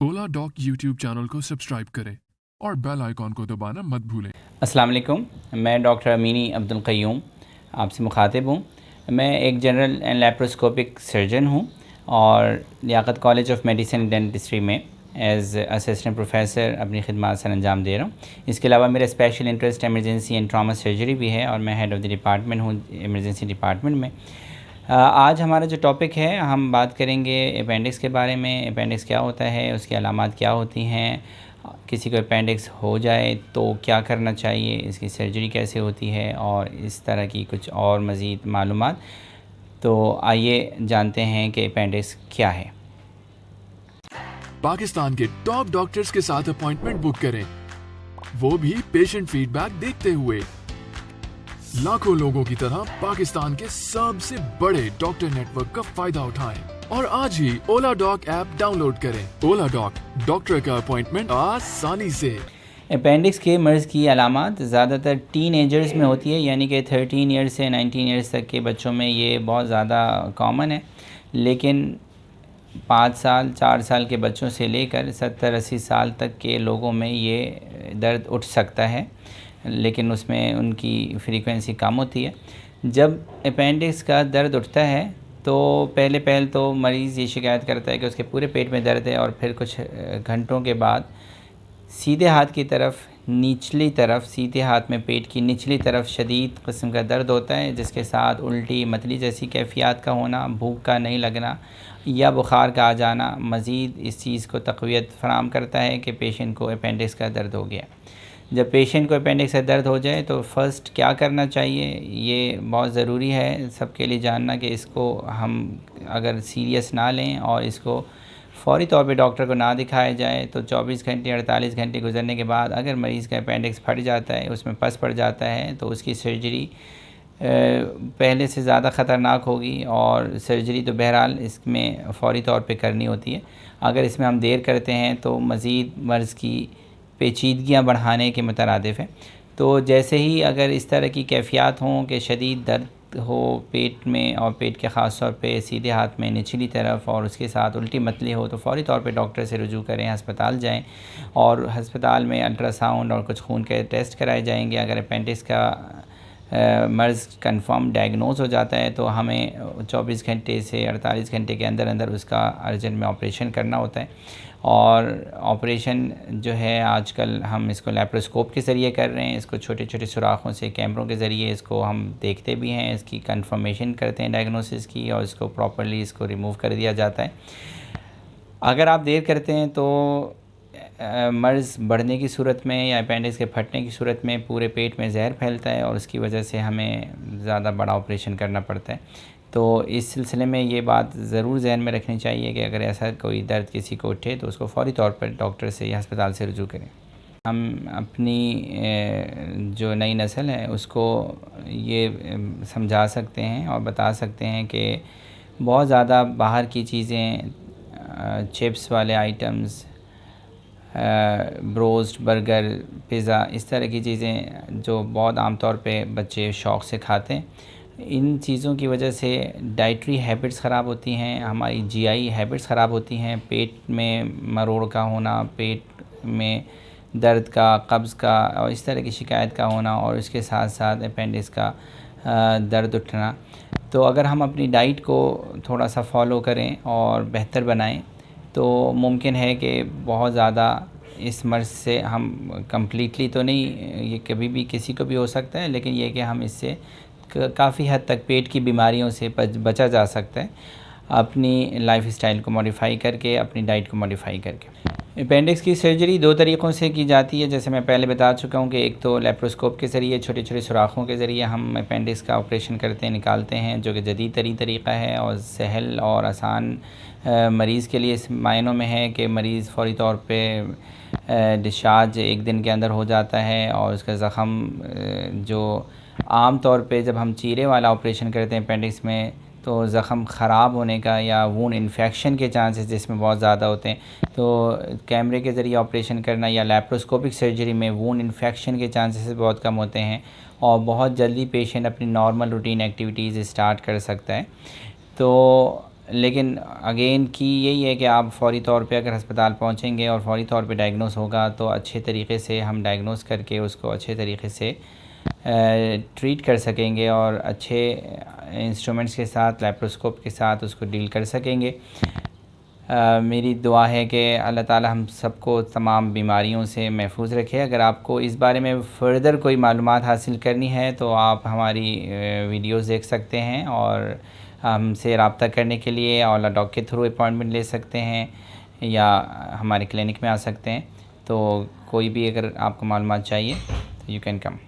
ओला dock YouTube channel को subscribe करें और बेल आइकॉन को दबाना मत भूलें। अस्सलाम वालेकुम, मैं डॉक्टर अमीनी अब्दुल क़य्यूम आपसे मुखातिब हूँ। मैं एक जनरल एंड लैप्रोस्कोपिक सर्जन हूँ और Liaquat college of medicine and dentistry में एज़ असिस्टेंट प्रोफेसर अपनी खिदमत सर अंजाम दे रहा हूँ। इसके अलावा मेरा special interest emergency and trauma surgery भी है और मैं हेड ऑफ़ द डिपार्टमेंट हूँ एमरजेंसी डिपार्टमेंट में। आज हमारा जो टॉपिक है, हम बात करेंगे अपेंडिक्स के बारे में। अपेंडिक्स क्या होता है, उसकी अलामात क्या होती हैं, किसी को अपेंडिक्स हो जाए तो क्या करना चाहिए, इसकी सर्जरी कैसे होती है और इस तरह की कुछ और मज़ीद मालूमात। तो आइए जानते हैं कि अपेंडिक्स क्या है। पाकिस्तान के टॉप डॉक्टर्स के साथ अपॉइंटमेंट बुक करें, वो भी पेशेंट फीडबैक देखते हुए। लाखों लोगों की तरह पाकिस्तान के सबसे बड़े डॉक्टर नेटवर्क का फायदा उठाएं और आज ही ओला डॉक ऐप डाउनलोड करें। ओला डॉक, डॉक्टर का अपॉइंटमेंट आसानी से। अपेंडिक्स के मर्ज़ की अलामात ज़्यादातर टीन एजर्स में होती है, यानी कि 13 ईयर्स से 19 ईयर्स तक के बच्चों में ये बहुत ज़्यादा कॉमन है। लेकिन 5 साल 4 साल के बच्चों से लेकर 70-80 साल तक के लोगों में ये दर्द उठ सकता है, लेकिन उसमें उनकी फ्रीक्वेंसी कम होती है। जब अपेंडिक्स का दर्द उठता है तो पहले तो मरीज़ ये शिकायत करता है कि उसके पूरे पेट में दर्द है, और फिर कुछ घंटों के बाद सीधे हाथ की तरफ, निचली तरफ, सीधे हाथ में पेट की निचली तरफ शदीद किस्म का दर्द होता है, जिसके साथ उल्टी मतली जैसी कैफियत का होना, भूख का नहीं लगना या बुखार का आ जाना मज़ीद इस चीज़ को तक़वियत फ़राहम करता है कि पेशेंट को अपेंडिक्स का दर्द हो गया। जब पेशेंट को अपेंडिक्स का दर्द हो जाए तो फ़र्स्ट क्या करना चाहिए, ये बहुत ज़रूरी है सबके लिए जानना कि इसको हम अगर सीरियस ना लें और इसको फ़ौरी तौर पे डॉक्टर को ना दिखाया जाए तो 24 घंटे 48 घंटे गुजरने के बाद अगर मरीज़ का अपेंडिक्स फट जाता है, उसमें पस पड़ जाता है, तो उसकी सर्जरी पहले से ज़्यादा ख़तरनाक होगी। और सर्जरी तो बहरहाल इसमें फ़ौरी तौर पे करनी होती है। अगर इसमें हम देर करते हैं तो मज़ीद मर्ज़ की पेचीदगियाँ बढ़ाने के मुतरादिफ़ है। तो जैसे ही अगर इस तरह की कैफियत हों कि शदीद दर्द हो पेट में, और पेट के ख़ास तौर पे सीधे हाथ में निचली तरफ, और उसके साथ उल्टी मतली हो, तो फ़ौरी तौर पे डॉक्टर से रुजू करें, अस्पताल जाएं और अस्पताल में अल्ट्रासाउंड और कुछ खून के टेस्ट कराए जाएंगे। अगर अपेंडिक्स का मर्ज़ कंफर्म डायग्नोज हो जाता है तो हमें 24 घंटे से 48 घंटे के अंदर अंदर उसका अर्जेंट में ऑपरेशन करना होता है। और ऑपरेशन जो है आजकल हम इसको लैप्रोस्कोप के ज़रिए कर रहे हैं। इसको छोटे छोटे सुराखों से कैमरों के ज़रिए इसको हम देखते भी हैं, इसकी कंफर्मेशन करते हैं डायग्नोसिस की, और इसको प्रॉपर्ली इसको रिमूव कर दिया जाता है। अगर आप देर करते हैं तो मर्ज़ बढ़ने की सूरत में या अपेंडिक्स के फटने की सूरत में पूरे पेट में ज़हर फैलता है और उसकी वजह से हमें ज़्यादा बड़ा ऑपरेशन करना पड़ता है। तो इस सिलसिले में ये बात ज़रूर ज़हन में रखनी चाहिए कि अगर ऐसा कोई दर्द किसी को उठे तो उसको फ़ौरी तौर पर डॉक्टर से या अस्पताल से रुजू करें। हम अपनी जो नई नस्ल है उसको ये समझा सकते हैं और बता सकते हैं कि बहुत ज़्यादा बाहर की चीज़ें, चिप्स वाले आइटम्स, ब्रोस्ट, बर्गर, पिज़्ज़ा, इस तरह की चीज़ें जो बहुत आम तौर पे बच्चे शौक़ से खाते हैं, इन चीज़ों की वजह से डाइटरी हैबिट्स ख़राब होती हैं, हमारी जीआई हैबिट्स ख़राब होती हैं। पेट में मरोड़ का होना, पेट में दर्द का, कब्ज़ का और इस तरह की शिकायत का होना, और उसके साथ साथ अपेंडिक्स का दर्द उठना। तो अगर हम अपनी डाइट को थोड़ा सा फ़ॉलो करें और बेहतर बनाएं तो मुमकिन है कि बहुत ज़्यादा इस मर्ज़ से हम कम्प्लीटली तो नहीं, ये कभी भी किसी को भी हो सकता है, लेकिन ये कि हम इससे काफ़ी हद तक पेट की बीमारियों से बचा जा सकता है अपनी लाइफ स्टाइल को मॉडिफ़ाई करके, अपनी डाइट को मॉडिफ़ाई करके। अपेंडिक्स की सर्जरी दो तरीक़ों से की जाती है, जैसे मैं पहले बता चुका हूँ कि एक तो लैप्रोस्कोप के ज़रिए छोटे छोटे सुराखों के ज़रिए हम अपेंडिक्स का ऑपरेशन करते हैं, निकालते हैं, जो कि जदीद तरीक़ा है और सहल और आसान मरीज़ के लिए इस मायनों में है कि मरीज़ फ़ौरी तौर पे डिस्चार्ज एक दिन के अंदर हो जाता है, और उसका ज़ख़म जो आम तौर पे जब हम चीरे वाला ऑपरेशन करते हैं अपेंडिक्स में तो ज़ख़म ख़राब होने का या वूंड इन्फेक्शन के चांसेस जिसमें बहुत ज़्यादा होते हैं, तो कैमरे के ज़रिए ऑपरेशन करना या लैप्रोस्कोपिक सर्जरी में वूंड इन्फेक्शन के चांसेस बहुत कम होते हैं और बहुत जल्दी पेशेंट अपनी नॉर्मल रूटीन एक्टिविटीज़ स्टार्ट कर सकता है। तो लेकिन अगेन की यही है कि आप फ़ौरी तौर पे अगर अस्पताल पहुंचेंगे और फ़ौरी तौर पे डायग्नोस होगा तो अच्छे तरीके से हम डायग्नोस करके उसको अच्छे तरीके से ट्रीट कर सकेंगे और अच्छे इंस्ट्रूमेंट्स के साथ, लैप्रोस्कोप के साथ उसको डील कर सकेंगे। मेरी दुआ है कि अल्लाह ताला हम सबको तमाम बीमारियों से महफूज रखे। अगर आपको इस बारे में फ़र्दर कोई मालूमात हासिल करनी है तो आप हमारी वीडियोज़ देख सकते हैं और हमसे रब्ता करने के लिए ओला डॉग के थ्रू अपॉइंटमेंट ले सकते हैं या हमारे क्लिनिक में आ सकते हैं। तो कोई भी अगर आपको मालूमात चाहिए तो यू कैन कम।